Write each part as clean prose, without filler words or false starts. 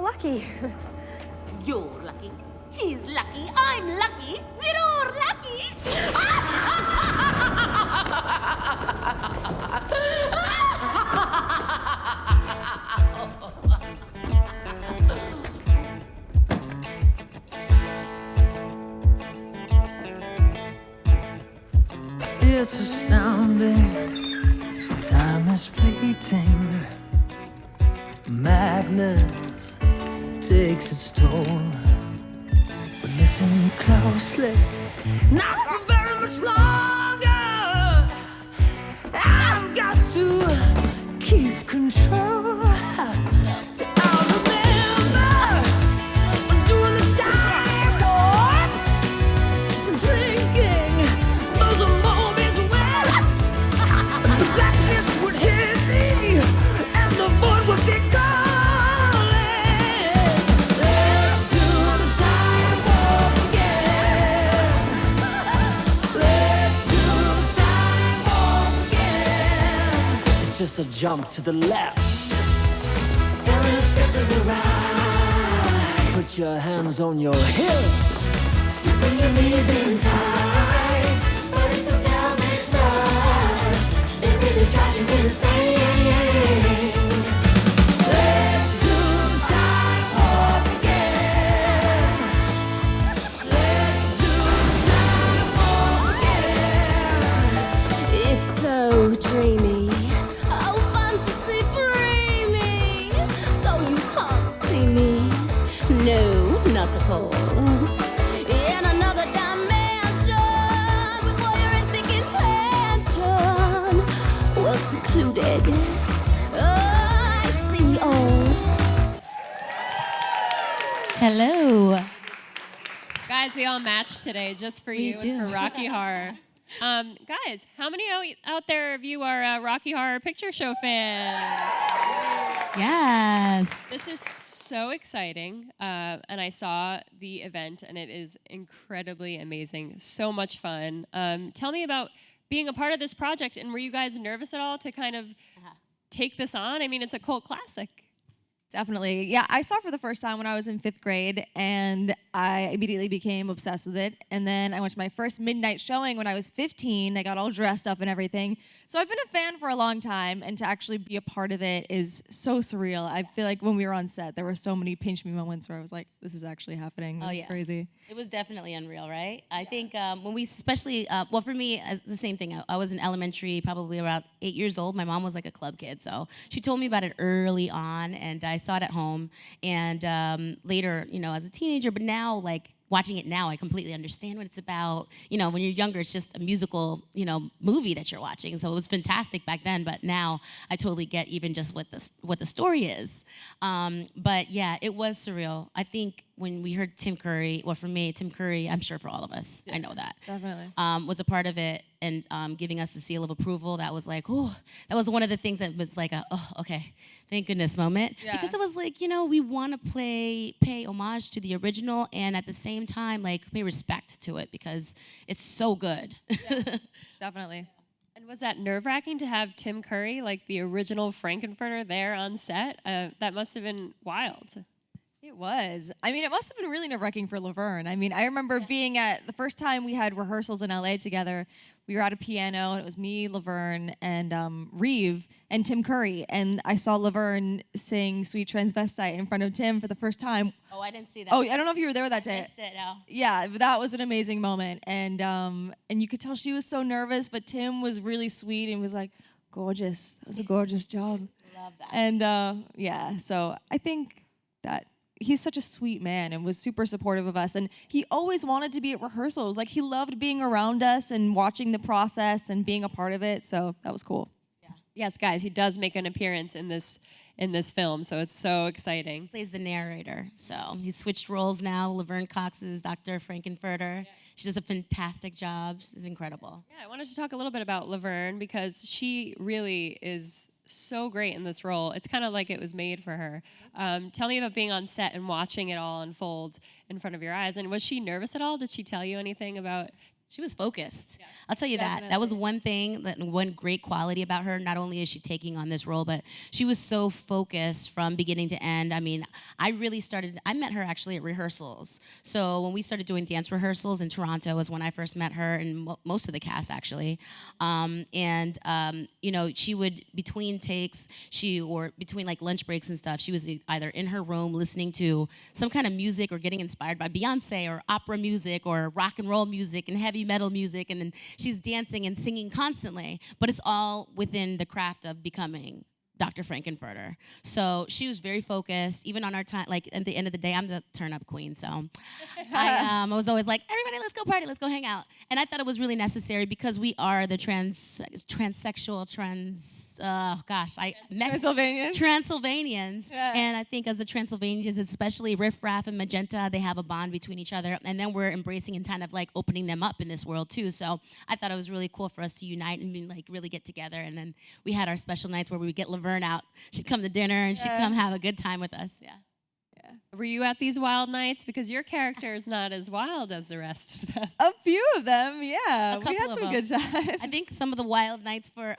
lucky. You're lucky. He's lucky. I'm lucky. We're all lucky. It's astounding, time is fleeting. Madness takes its toll. But listen closely, not for very much longer. I've got to keep control. So I'll remember I'm doing the time warp, drinking those moments when the blackness would hit me and the void would be gone. Just a jump to the left and a step to the right. Put your hands on your hips, keeping your knees in tight. But it's the pelvic thrust that really drives you insane. Let's do the time warp again. Let's do the time warp again. It's so dreamy. No, not at all. In another dimension, with voyeuristic intention, well secluded. Oh, I see all. Hello. Guys, we all matched today just for you and for Rocky Horror. Guys, how many out there of you are Rocky Horror Picture Show fans? Yes. This is so exciting, and I saw the event, and it is incredibly amazing. So much fun. Tell me about being a part of this project, and were you guys nervous at all to kind of take this on? I mean, it's a cult classic. Definitely. Yeah, I saw it for the first time when I was in 5th grade, and I immediately became obsessed with it. And then I went to my first midnight showing when I was 15. I got all dressed up and everything. So I've been a fan for a long time, and to actually be a part of it is so surreal. I feel like when we were on set, there were so many pinch me moments where I was like, this is actually happening. This is crazy. It was definitely unreal, right? I think when we especially, well, for me, the same thing. I was in elementary, probably around 8 years old. My mom was like a club kid, so she told me about it early on, and I saw it at home. And later, you know, as a teenager, but now, like, watching it now, I completely understand what it's about. You know, when you're younger, it's just a musical, you know, movie that you're watching. So it was fantastic back then, but now I totally get even just what the story is. But yeah, it was surreal. I think when we heard Tim Curry, well, for me, Tim Curry, I'm sure for all of us, I know that, Definitely. was a part of it and giving us the seal of approval. That was like, oh, that was one of the things that was like a, oh, okay, thank goodness moment. Yeah. Because it was like, you know, we want to pay homage to the original and at the same time, like, pay respect to it because it's so good. Yeah, definitely. And was that nerve-wracking to have Tim Curry, like the original Frank-N-Furter, there on set? That must have been wild. It was. I mean, it must have been really nerve-wracking for Laverne. I mean, I remember being at, the first time we had rehearsals in LA together, we were at a piano, and it was me, Laverne, and Reeve, and Tim Curry. And I saw Laverne sing Sweet Transvestite in front of Tim for the first time. Oh, I didn't see that. Oh, I don't know if you were there that day. I missed it, no. Yeah, but that was an amazing moment. And you could tell she was so nervous, but Tim was really sweet and was like, gorgeous. That was a gorgeous job. Love that. And yeah, so I think that he's such a sweet man and was super supportive of us. And he always wanted to be at rehearsals. Like, he loved being around us and watching the process and being a part of it. So that was cool. Yeah. Yes, guys, he does make an appearance in this film, so it's so exciting. Plays the narrator. So he switched roles now. Laverne Cox is Dr. Frank-N-Furter. Yeah. She does a fantastic job. She's incredible. Yeah, I wanted to talk a little bit about Laverne because she really is so great in this role. It's kind of like it was made for her. Tell me about being on set and watching it all unfold in front of your eyes. And was she nervous at all? Did she tell you anything about She was focused. Yeah. I'll tell you that. That was one thing, one great quality about her. Not only is she taking on this role, but she was so focused from beginning to end. I mean, I met her actually at rehearsals. So when we started doing dance rehearsals in Toronto was when I first met her, and most of the cast actually. You know, she would, between takes, or between like lunch breaks and stuff, she was either in her room listening to some kind of music or getting inspired by Beyonce or opera music or rock and roll music and heavy metal music, and then she's dancing and singing constantly, but it's all within the craft of becoming Dr. Frank-N-Furter. So she was very focused, even on our time, like at the end of the day, I'm the turn-up queen, so I was always like, everybody, let's go party, let's go hang out. And I thought it was really necessary because we are the transsexual, Transylvanians. Yeah. And I think as the Transylvanians, especially Riff Raff and Magenta, they have a bond between each other. And then we're embracing and kind of like opening them up in this world too. So I thought it was really cool for us to unite and like really get together. And then we had our special nights where we would get Laverne out. She'd come to dinner and she'd come have a good time with us. Yeah. Were you at these wild nights? Because your character is not as wild as the rest of them. A few of them, yeah. A couple we had of some them. good times. I think some of the wild nights for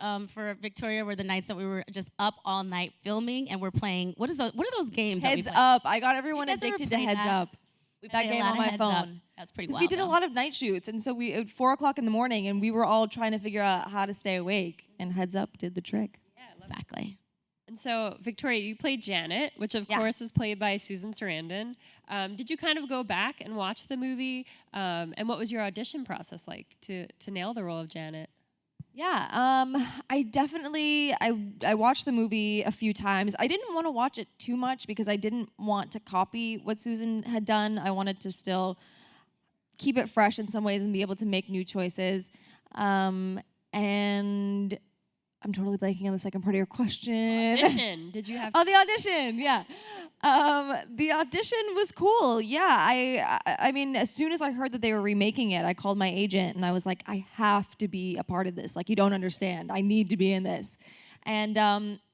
Victoria were the nights that we were just up all night filming and we're playing. What are those games? Heads that we play? Up. I got everyone You guys ever addicted to play Heads that? Up. We That play a game lot on of my Heads Up. phone. That's pretty Because wild. we did a lot of night shoots, and so we at 4 o'clock in the morning, and we were all trying to figure out how to stay awake. And Heads Up did the trick. Exactly. And so, Victoria, you played Janet, which of course was played by Susan Sarandon. Did you kind of go back and watch the movie? And what was your audition process like to nail the role of Janet? Yeah, I watched the movie a few times. I didn't want to watch it too much because I didn't want to copy what Susan had done. I wanted to still keep it fresh in some ways and be able to make new choices. And I'm totally blanking on the second part of your question. Audition. Did you have? Oh, the audition. Yeah. The audition was cool. Yeah. I mean, as soon as I heard that they were remaking it, I called my agent and I was like, I have to be a part of this. Like, you don't understand. I need to be in this. And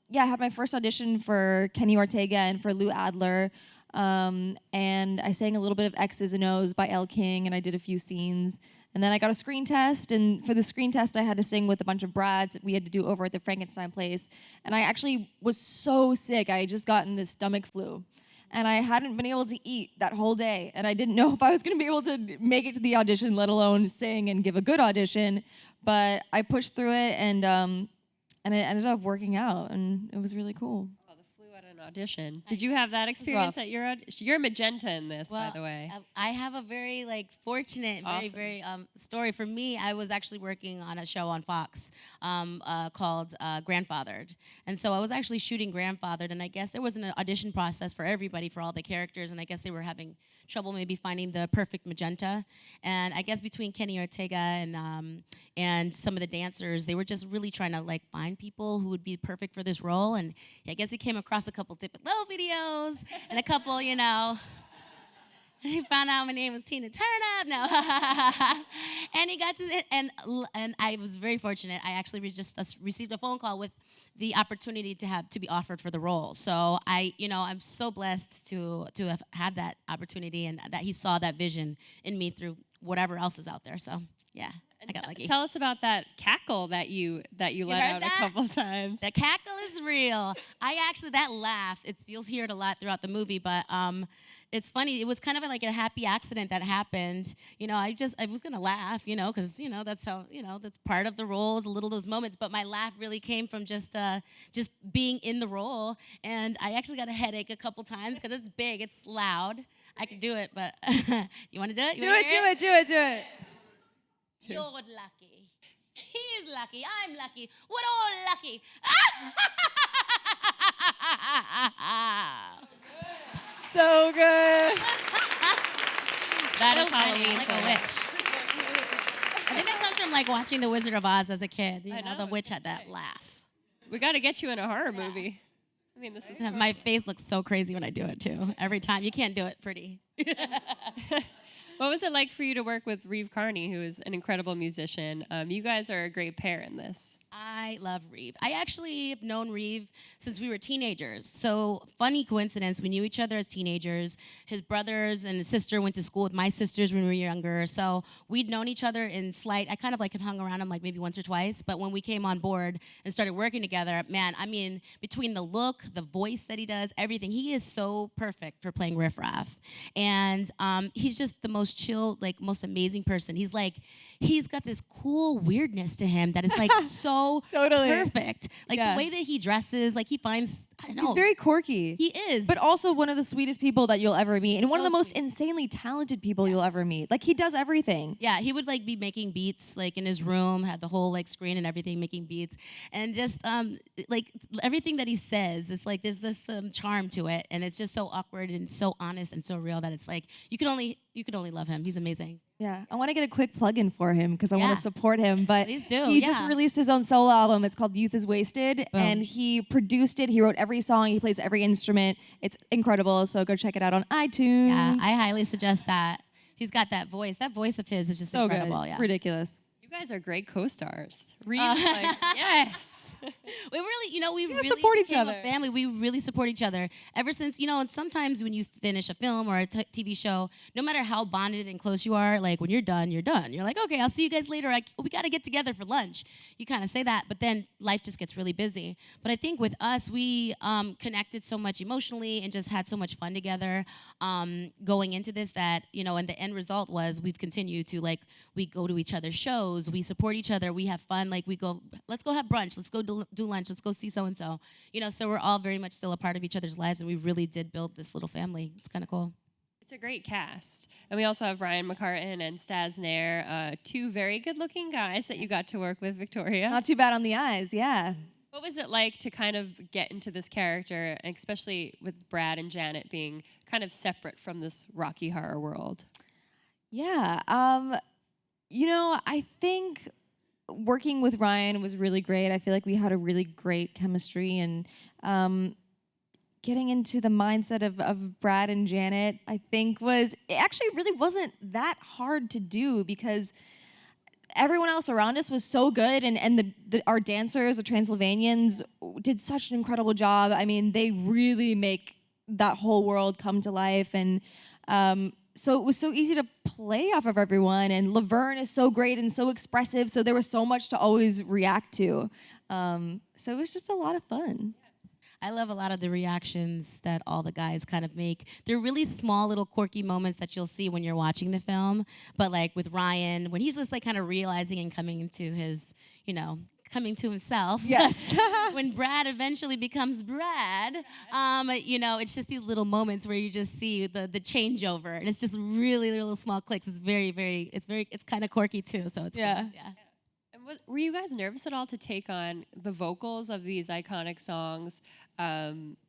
yeah, I had my first audition for Kenny Ortega and for Lou Adler. And I sang a little bit of X's and O's by Elle King, and I did a few scenes. And then I got a screen test, and for the screen test, I had to sing with a bunch of Brads that we had to do over at the Frankenstein place. And I actually was so sick. I had just gotten this stomach flu. And I hadn't been able to eat that whole day. And I didn't know if I was going to be able to make it to the audition, let alone sing and give a good audition. But I pushed through it, and it ended up working out, and it was really cool. At an audition. Did you have that experience rough. at your audition? You're Magenta in this, by the way. I have a very fortunate, very story. For me, I was actually working on a show on Fox called Grandfathered, and so I was actually shooting Grandfathered, and I guess there was an audition process for everybody for all the characters, and I guess they were having trouble maybe finding the perfect Magenta, and I guess between Kenny Ortega and some of the dancers, they were just really trying to find people who would be perfect for this role, and I guess he came across a couple Dip It Low videos and a couple, he found out my name was Tina Turner. No, and he got to it, and I was very fortunate. I actually just received a phone call with the opportunity to be offered for the role. So I'm so blessed to have had that opportunity, and that he saw that vision in me through whatever else is out there. So yeah. I got lucky. Tell us about that cackle that you let out a couple times. The cackle is real. That laugh, you'll hear it a lot throughout the movie, but it's funny. It was kind of like a happy accident that happened. I was gonna laugh, because that's how that's part of the role, is those moments. But my laugh really came from just being in the role, and I actually got a headache a couple times because it's big, it's loud. I could do it, but you want to do it? Do it. You're lucky. He's lucky. I'm lucky. We're all lucky. So good. That So is funny, Halloween. like a witch. I think that comes from watching The Wizard of Oz as a kid. I know, The it's witch so had that funny. laugh. We got to get you in a horror movie. I mean, this is My face looks so crazy when I do it too. Every time. You can't do it pretty. What was it like for you to work with Reeve Carney, who is an incredible musician? You guys are a great pair in this. I love Reeve. I actually have known Reeve since we were teenagers. So funny coincidence, we knew each other as teenagers. His brothers and his sister went to school with my sisters when we were younger. So we'd known each other in slight. I kind of like had hung around him like maybe once or twice. But when we came on board and started working together, man, I mean, between the look, the voice that he does, everything, he is so perfect for playing Riff Raff. And he's just the most chill, like most amazing person. He's got this cool weirdness to him that is like so Totally. perfect. Like Yeah. the way that he dresses, like he finds, I don't know. He's very quirky. He is. But also one of the sweetest people that you'll ever meet, and one of So the most sweet. insanely talented people you'll ever meet. Like, he does everything. Yeah, he would like be making beats like in his room, had the whole like screen and everything, making beats, and just like everything that he says, it's like there's this charm to it, and it's just so awkward and so honest and so real that it's like you could only love him. He's amazing. Yeah, I want to get a quick plug-in for him because I want Yeah. to support him. But Please do, he just yeah. released his own solo album. It's called Youth Is Wasted, Boom. and he produced it. He wrote every song. He plays every instrument. It's incredible. So go check it out on iTunes. Yeah, I highly suggest that. He's got that voice. That voice of his is just so incredible. good. Yeah. Ridiculous. You guys are great co-stars. Reeves, like, yes. We really, we really support each became other. a family. We really support each other ever since, and sometimes when you finish a film or a TV show, no matter how bonded and close you are, like when you're done, you're done. You're like, okay, I'll see you guys later. We got to get together for lunch. You kind of say that, but then life just gets really busy. But I think with us, we connected so much emotionally and just had so much fun together going into this that, and the end result was we've continued to we go to each other's shows, we support each other, we have fun, we go, let's go have brunch, let's go do lunch, let's go see so-and-so. So we're all very much still a part of each other's lives, and we really did build this little family. It's kind of cool. It's a great cast. And we also have Ryan McCartan and Stas Nair, two very good-looking guys that you got to work with, Victoria. Not too bad on the eyes, yeah. What was it like to kind of get into this character, and especially with Brad and Janet being kind of separate from this Rocky Horror world? Yeah, I think working with Ryan was really great. I feel like we had a really great chemistry, and getting into the mindset of Brad and Janet, I think it actually really wasn't that hard to do because everyone else around us was so good, and our dancers, the Transylvanians, did such an incredible job. I mean, they really make that whole world come to life, and so it was so easy to play off of everyone, and Laverne is so great and so expressive, so there was so much to always react to. So it was just a lot of fun. I love a lot of the reactions that all the guys kind of make. They're really small little quirky moments that you'll see when you're watching the film. But like with Ryan, when he's just kind of realizing and coming to his, coming to himself. Yes. When Brad eventually becomes Brad, it's just these little moments where you just see the changeover, and it's just really little small clicks. It's it's kind of quirky too. So it's Yeah. cool. Yeah. And were you guys nervous at all to take on the vocals of these iconic songs?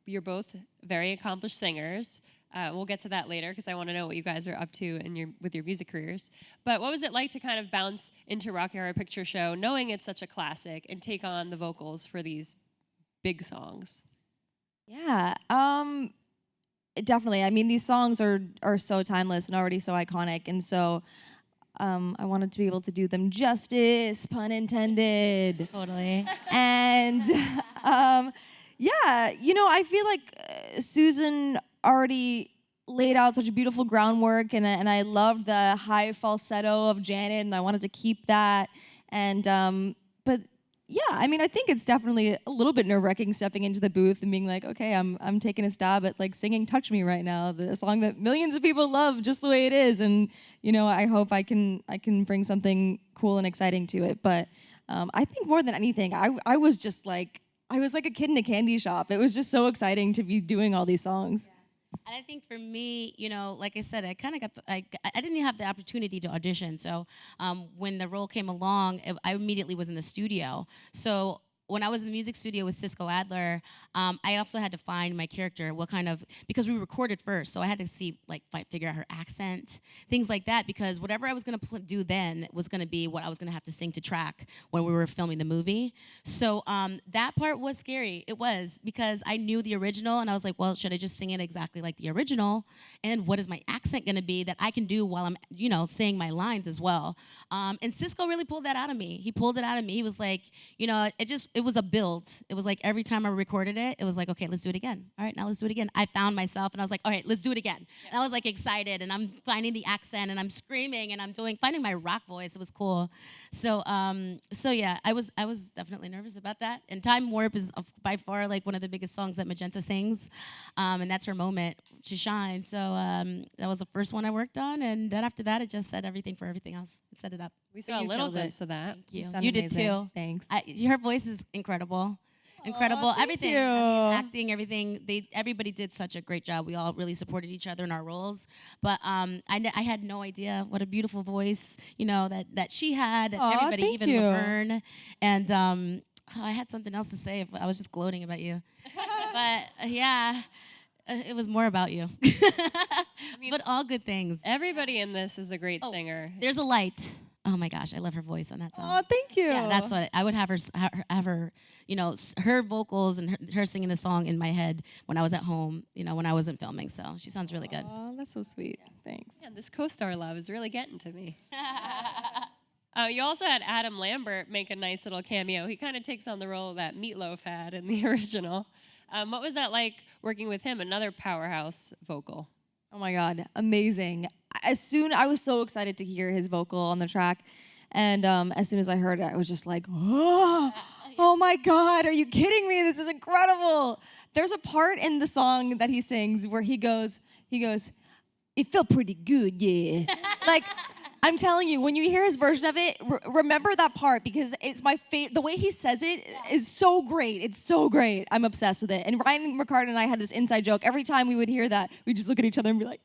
You're both very accomplished singers. We'll get to that later because I want to know what you guys are up to with your music careers. But what was it like to kind of bounce into Rocky Horror Picture Show, knowing it's such a classic, and take on the vocals for these big songs? Yeah, definitely. I mean, these songs are so timeless and already so iconic, and so I wanted to be able to do them justice, pun intended. Totally. And I feel like Susan already laid out such a beautiful groundwork, and I loved the high falsetto of Janet, and I wanted to keep that. And but yeah, I mean, I think it's definitely a little bit nerve-wracking stepping into the booth and being like, okay, I'm taking a stab at singing "Touch Me" right now, the song that millions of people love just the way it is, and I hope I can bring something cool and exciting to it. But I think more than anything, I was just like a kid in a candy shop. It was just so exciting to be doing all these songs. And I think for me, like I said, I kind of got I didn't even have the opportunity to audition. So when the role came along, I immediately was in the studio. So when I was in the music studio with Cisco Adler, I also had to find my character, because we recorded first, so I had to see, figure out her accent, things like that, because whatever I was going to do then was going to be what I was going to have to sing to track when we were filming the movie. So that part was scary. It was, because I knew the original, and I was like, well, should I just sing it exactly like the original? And what is my accent going to be that I can do while I'm, saying my lines as well? And Cisco really pulled that out of me. He pulled it out of me. He was like, it was a build. It was like every time I recorded it, it was like, okay, let's do it again. All right, now let's do it again. I found myself, and I was like, all right, let's do it again. Yeah. And I was like excited, and I'm finding the accent, and I'm screaming, and I'm finding my rock voice. It was cool. So yeah, I was definitely nervous about that. And Time Warp is by far like one of the biggest songs that Magenta sings, and that's her moment to shine. So that was the first one I worked on, and then after that, it just said everything for everything else. It set it up. We saw a little glimpse of that. Thank you. You did too. Thanks. Her voice is incredible. Incredible. Aw, thank everything. you. I mean, acting, everything. Everybody did such a great job. We all really supported each other in our roles. But I had no idea what a beautiful voice, that she had. Aw, everybody, thank even you. Laverne. And I had something else to say. I was just gloating about you. But yeah, it was more about you. But all good things. Everybody in this is a great singer. There's a light. Oh my gosh, I love her voice on that song. Oh, thank you. Yeah, that's what I would have her, her vocals and her singing the song in my head when I was at home, when I wasn't filming. So she sounds really good. Oh, that's so sweet. Thanks. Yeah, this co-star love is really getting to me. You also had Adam Lambert make a nice little cameo. He kind of takes on the role that Meatloaf had in the original. What was that like working with him? Another powerhouse vocal. Oh my God, amazing. I was so excited to hear his vocal on the track. And as soon as I heard it, I was just like, oh my God, are you kidding me? This is incredible. There's a part in the song that he sings where he goes, it felt pretty good, yeah. Like, I'm telling you, when you hear his version of it, remember that part, because it's my favorite. The way he says it is so great. It's so great. I'm obsessed with it. And Ryan McCartan and I had this inside joke. Every time we would hear that, we'd just look at each other and be like,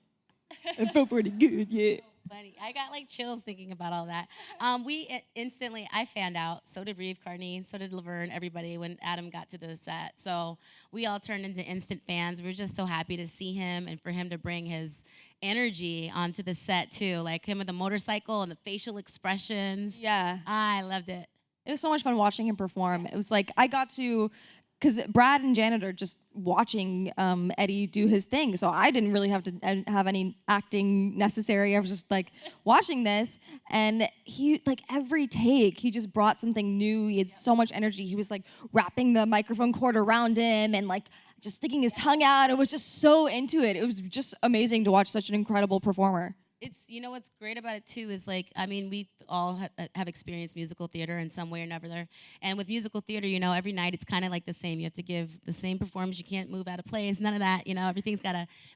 it felt pretty good, yeah. Funny. I got chills thinking about all that. I found out, so did Reeve Carney, so did Laverne, everybody, when Adam got to the set. So we all turned into instant fans. We were just so happy to see him and for him to bring his energy onto the set too, like him with the motorcycle and the facial expressions. Yeah. I loved it. It was so much fun watching him perform. It was like I got to, because Brad and Janet are just watching Eddie do his thing, so I didn't really have to have any acting necessary. I was just like watching this, and he, every take, he just brought something new. He had so much energy. He was wrapping the microphone cord around him and just sticking his tongue out. It was just so into it. It was just amazing to watch such an incredible performer. It's, what's great about it too is we all have experienced musical theater in some way or another. And with musical theater, every night it's kind of the same. You have to give the same performance. You can't move out of place, none of that. Everything's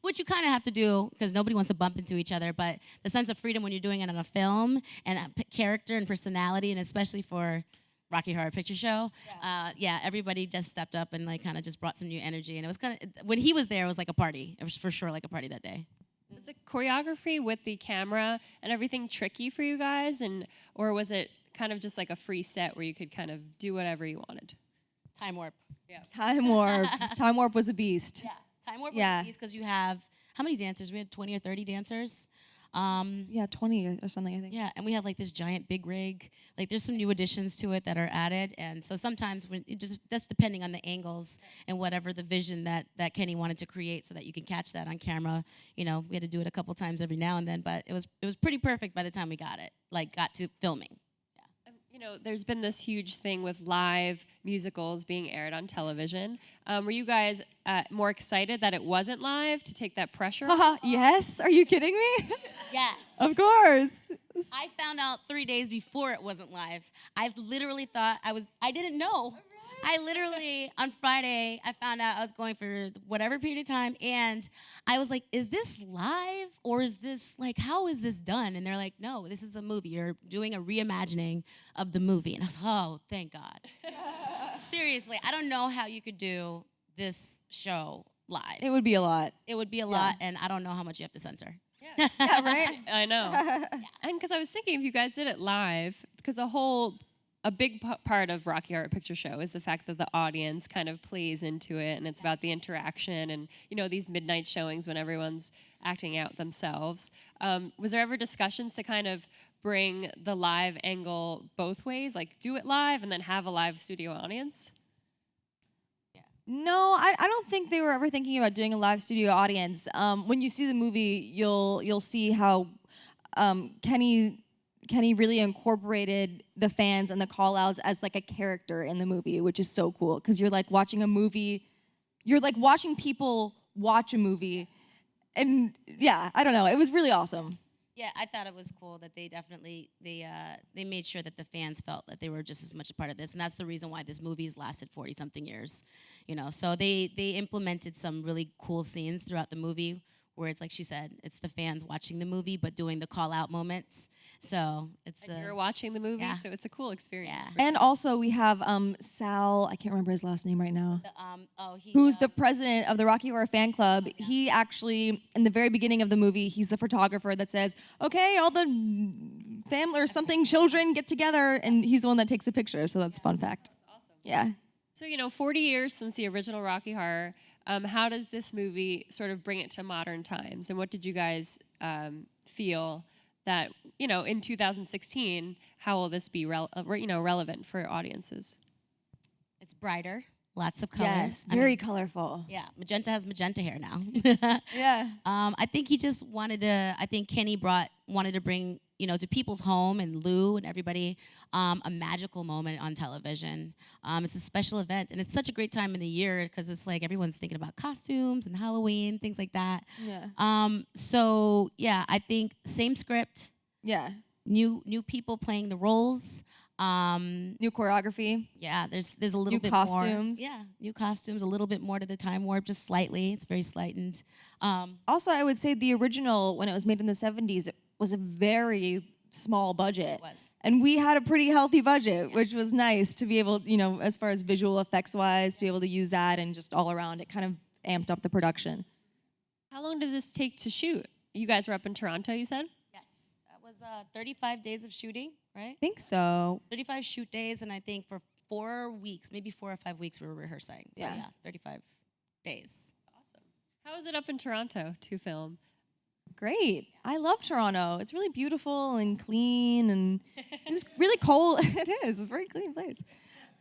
which you kind of have to do because nobody wants to bump into each other. But the sense of freedom when you're doing it on a film and character and personality, and especially for Rocky Horror Picture Show, everybody just stepped up and kind of just brought some new energy. And it was when he was there, it was like a party. It was for sure like a party that day. Was the choreography with the camera and everything tricky for you guys, or was it kind of just like a free set where you could kind of do whatever you wanted? Time warp. Yeah. Time Warp. Time Warp was a beast. Yeah. Time warp was a beast because you have, how many dancers? We had 20 or 30 dancers. 20 or something, I think. Yeah, and we have this giant big rig. There's some new additions to it that are added, and so sometimes that's depending on the angles and whatever the vision that Kenny wanted to create, so that you can catch that on camera. We had to do it a couple times every now and then, but it was pretty perfect by the time we got to filming. There's been this huge thing with live musicals being aired on television. Were you guys more excited that it wasn't live to take that pressure off? Yes. Are you kidding me? Yes. Of course. I found out 3 days before it wasn't live. I literally thought I didn't know. I literally, on Friday, I found out I was going for whatever period of time, and I was like, is this live, or is this, how is this done? And they're like, no, this is a movie. You're doing a reimagining of the movie. And I was like, oh, thank God. Seriously, I don't know how you could do this show live. It would be a lot. It would be a lot, and I don't know how much you have to censor. Yeah, right? I know. And because I was thinking if you guys did it live, because a whole a big part of Rocky Horror Picture Show is the fact that the audience kind of plays into it, and it's about the interaction and, you know, these midnight showings when everyone's acting out themselves. Was there ever discussions to kind of bring the live angle both ways, like do it live and then have a live studio audience? No, I don't think they were ever thinking about doing a live studio audience. When you see the movie, you'll see how Kenny really incorporated the fans and the call-outs as like a character in the movie, which is so cool because you're like watching a movie, you're like watching people watch a movie, and yeah, I don't know, it was really awesome. Yeah, I thought it was cool that they definitely they made sure that the fans felt that they were just as much a part of this, and that's the reason why this movie has lasted 40-something years, you know. So they implemented some really cool scenes throughout the movie where it's like she said, it's the fans watching the movie but doing the call out moments. So it's And you're watching the movie, yeah. so it's a cool experience. Yeah. And also we have Sal, I can't remember his last name right now, He who's the president of the Rocky Horror Fan Club. He actually, in the very beginning of the movie, he's the photographer that says, okay, all the family or something children get together, and he's the one that takes a picture, so that's a fun fact. Awesome. Yeah. So, you know, 40 years since the original Rocky Horror, how does this movie sort of bring it to modern times? And what did you guys feel that, you know, in 2016, how will this be relevant for audiences? It's brighter, lots of colors. Yes, I very mean, colorful. yeah, Magenta has magenta hair now. Yeah. I think he just wanted to. I think Kenny wanted to bring, you know, to people's home and Lou and everybody a magical moment on television. It's a special event, and it's such a great time in the year because it's like everyone's thinking about costumes and Halloween, things like that. Yeah. So yeah, I think same script, Yeah. new people playing the roles. New choreography. Yeah, there's a little New bit costumes. more. Yeah, new costumes, a little bit more to the time warp, just slightly. It's very slightened. Also, I would say the original, when it was made in the 70s, it was a very small budget. It was. And we had a pretty healthy budget, which was nice to be able, you know, as far as visual effects wise, to be able to use that, and just all around it kind of amped up the production. How long did this take to shoot? You guys were up in Toronto, you said? Yes, that was 35 days of shooting, right? I think so. 35 shoot days, and I think for 4 weeks, maybe 4 or 5 weeks, we were rehearsing. So Yeah. yeah, 35 days. Awesome. How was it up in Toronto to film? Great. I love Toronto. It's really beautiful and clean, and it was really cold. It is. It's a very clean place.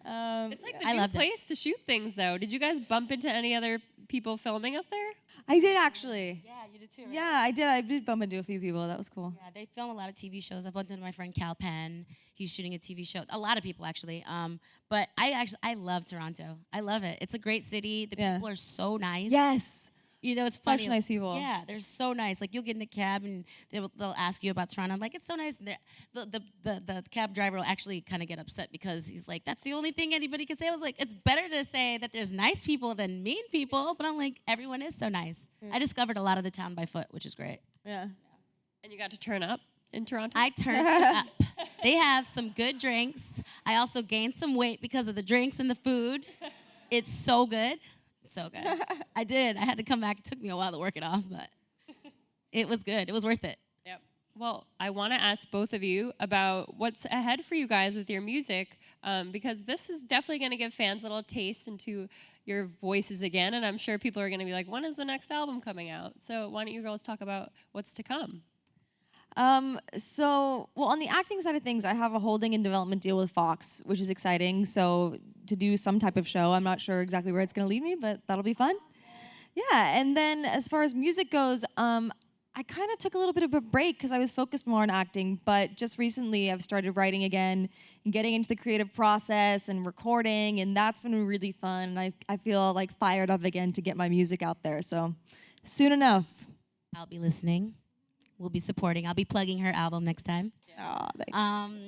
It's like the I new loved it. place to shoot things, though. Did you guys bump into any other people filming up there? I did actually. Yeah, you did too, right? Yeah, I did. I did bump into a few people. That was cool. Yeah, they film a lot of TV shows. I bumped into my friend Cal Penn. He's shooting a TV show. A lot of people actually. But I love Toronto. I love it. It's a great city. The Yeah. people are so nice. Yes. You know, it's Such funny. nice people. Yeah, they're so nice. Like you'll get in a cab and they'll ask you about Toronto. I'm like, it's so nice. And the cab driver will actually kind of get upset because he's like, that's the only thing anybody can say. I was like, it's better to say that there's nice people than mean people. But I'm like, everyone is so nice. I discovered a lot of the town by foot, which is great. Yeah. And you got to turn up in Toronto? I turned up. They have some good drinks. I also gained some weight because of the drinks and the food. It's so good. So good. I did. I had to come back. It took me a while to work it off, but it was good. It was worth it. Yep. Well, I want to ask both of you about what's ahead for you guys with your music, because this is definitely going to give fans a little taste into your voices again, and I'm sure people are going to be like, when is the next album coming out? So why don't you girls talk about what's to come? Well, on the acting side of things, I have a holding and development deal with Fox, which is exciting. So to do some type of show, I'm not sure exactly where it's going to lead me, but that'll be fun. Yeah, and then as far as music goes, I kind of took a little bit of a break because I was focused more on acting, but just recently I've started writing again and getting into the creative process and recording, and that's been really fun. And I feel like fired up again to get my music out there. So soon enough. I'll be listening. We'll be supporting. I'll be plugging her album next time.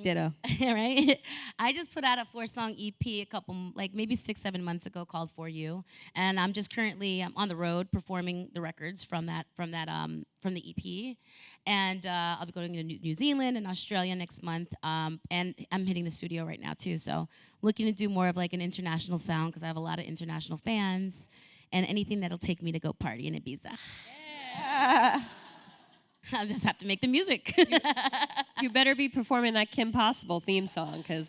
Ditto. Right? I just put out a 4-song EP a couple, like maybe 6-7 months ago, called For You, and I'm just currently on the road performing the records from the EP, and I'll be going to New Zealand and Australia next month, and I'm hitting the studio right now too. So looking to do more of like an international sound because I have a lot of international fans, and anything that'll take me to go party in Ibiza. Yeah. I'll just have to make the music. You better be performing that Kim Possible theme song, because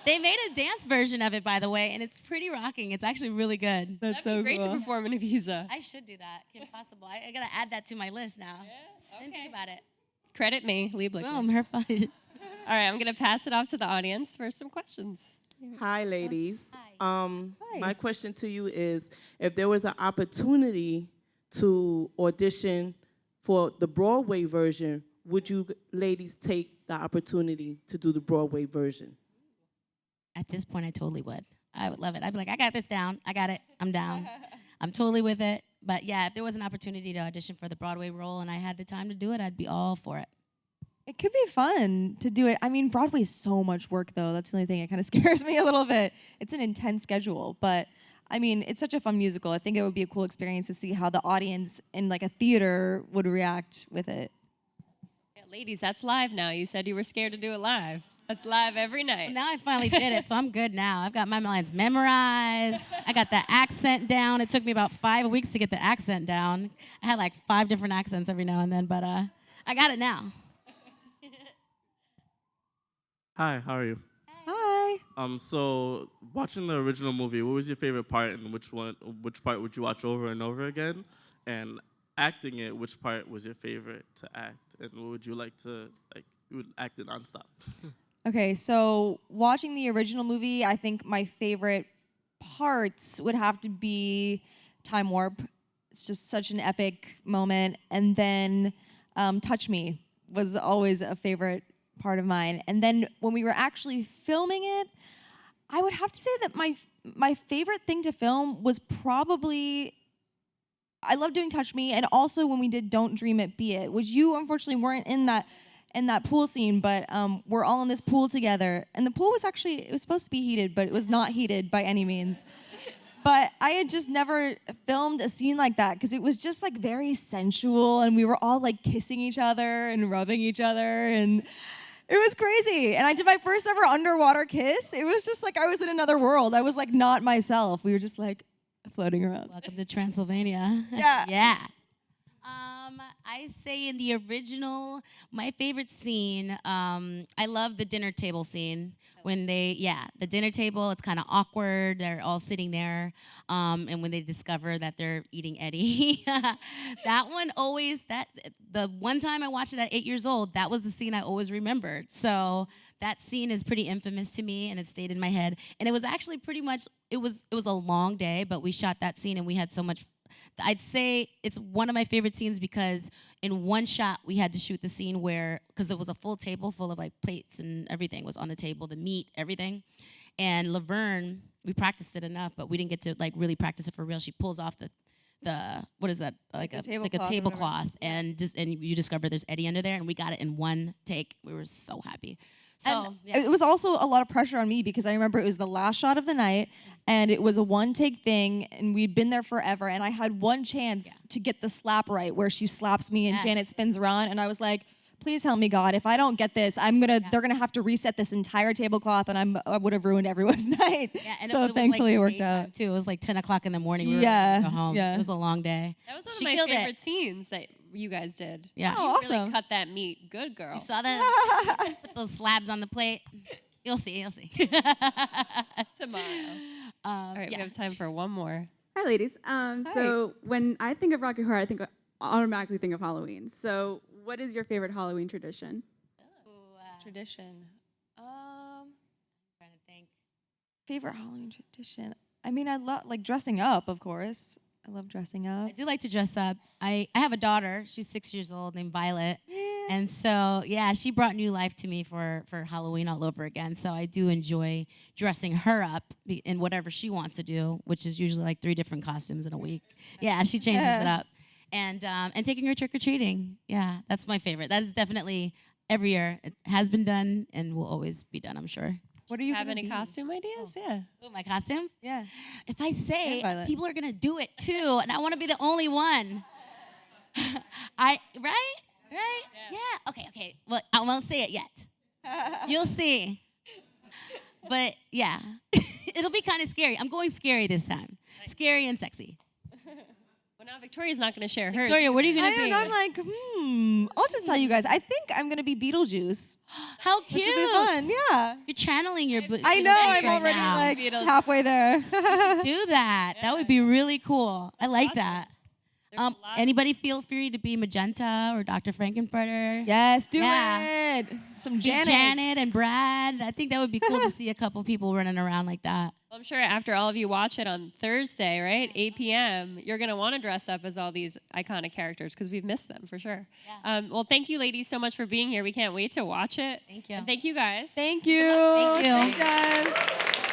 They made a dance version of it, by the way, and it's pretty rocking. It's actually really good. That's that'd be great to perform in Ibiza. I should do that. Kim Possible. I gotta add that to my list now. Yeah, Didn't think about it. Credit me, Lieblich. Boom, her fun. All right, I'm going to pass it off to the audience for some questions. Hi, ladies. Hi. My question to you is, if there was an opportunity to audition for the Broadway version, would you ladies take the opportunity to do the Broadway version? At this point, I totally would. I would love it. I'd be like, I got this down. I got it. I'm down. I'm totally with it. But yeah, if there was an opportunity to audition for the Broadway role and I had the time to do it, I'd be all for it. It could be fun to do it. I mean, Broadway's so much work, though. That's the only thing that kind of scares me a little bit. It's an intense schedule, but I mean, it's such a fun musical. I think it would be a cool experience to see how the audience in like a theater would react with it. Yeah, ladies, that's live now. You said you were scared to do it live. That's live every night. Now I finally did it, so I'm good now. I've got my lines memorized. I got the accent down. It took me about 5 weeks to get the accent down. I had like 5 different accents every now and then, but I got it now. Hi, how are you? Hi. So watching the original movie, what was your favorite part, and which part would you watch over and over again? And acting it, which part was your favorite to act, and what would you like to you would act it nonstop? Okay, so watching the original movie, I think my favorite parts would have to be Time Warp. It's just such an epic moment. And then Touch Me was always a favorite part of mine. And then when we were actually filming it, I would have to say that my favorite thing to film was probably, I love doing Touch Me, and also when we did Don't Dream It, Be It, which you unfortunately weren't in that pool scene, but we're all in this pool together. And the pool was actually, it was supposed to be heated, but it was not heated by any means. But I had just never filmed a scene like that because it was just like very sensual, and we were all like kissing each other and rubbing each other, and it was crazy. And I did my first ever underwater kiss. It was just like I was in another world. I was like not myself. We were just like floating around. Welcome to Transylvania. Yeah. Yeah. I say in the original, my favorite scene, I love the dinner table scene. When the dinner table, it's kind of awkward. They're all sitting there. And when they discover that they're eating Eddie, that one always, the one time I watched it at 8 years old, that was the scene I always remembered. So that scene is pretty infamous to me, and it stayed in my head. And it was actually pretty much, it was a long day, but we shot that scene and we had so much. I'd say it's one of my favorite scenes because in one shot we had to shoot the scene where, because there was a full table full of like plates and everything was on the table, the meat, everything. And Laverne, we practiced it enough, but we didn't get to like really practice it for real. She pulls off the what is that, like a tablecloth, and you discover there's Eddie under there, and we got it in one take. We were so happy. So yeah. It was also a lot of pressure on me because I remember it was the last shot of the night, and it was a one-take thing, and we'd been there forever, and I had one chance to get the slap right where she slaps me and Janet spins around, and I was like, please help me, God. If I don't get this, they're gonna have to reset this entire tablecloth, and I would have ruined everyone's night. Yeah, and so it thankfully was like it worked out. too. It was like 10 o'clock in the morning. We were Yeah, ready to go home. yeah. It was a long day. That was one She of my killed favorite it. scenes that you guys did. Yeah. Oh, You awesome. really cut that meat. Good girl. You saw that? Put those slabs on the plate. You'll see. Tomorrow. All right, we have time for one more. Hi, ladies. So when I think of Rocky Horror, I automatically think of Halloween. So what is your favorite Halloween tradition? Tradition. Trying to think. Favorite Halloween tradition. I mean, I love like dressing up, of course. I love dressing up. I do like to dress up. I have a daughter. She's 6 years old, named Violet. And so, yeah, she brought new life to me for Halloween all over again. So I do enjoy dressing her up in whatever she wants to do, which is usually like 3 different costumes in a week. Yeah, she changes it up. And taking her trick-or-treating. Yeah, that's my favorite. That is definitely every year. It has been done and will always be done, I'm sure. What do you Have any costume ideas? Yeah. Oh, my costume? Yeah. If I say, Violet. people are going to do it too, and I want to be the only one. Right? Yeah. Okay. Well, I won't say it yet. You'll see. But yeah, it'll be kind of scary. I'm going scary this time. Scary and sexy. Well, now Victoria's not going to share hers. Victoria, what are you I gonna be? know, and I'm like, I'll just tell you guys. I think I'm gonna be Beetlejuice. How Which cute! will be fun. Yeah. You're channeling your. I know. I'm already like Beetlejuice. halfway there. do that. That would be really cool. I like awesome. that. There's a lot- Anybody feel free to be Magenta or Dr. Frank-N-Furter? Yes, do Yeah. it. Some Be Janet. Janet and Brad. I think that would be cool to see a couple people running around like that. Well, I'm sure after all of you watch it on Thursday, right, 8 p.m., you're going to want to dress up as all these iconic characters because we've missed them for sure. Yeah. Well, thank you, ladies, so much for being here. We can't wait to watch it. Thank you. And thank you, guys. Thank you. Thank you. Thanks, guys.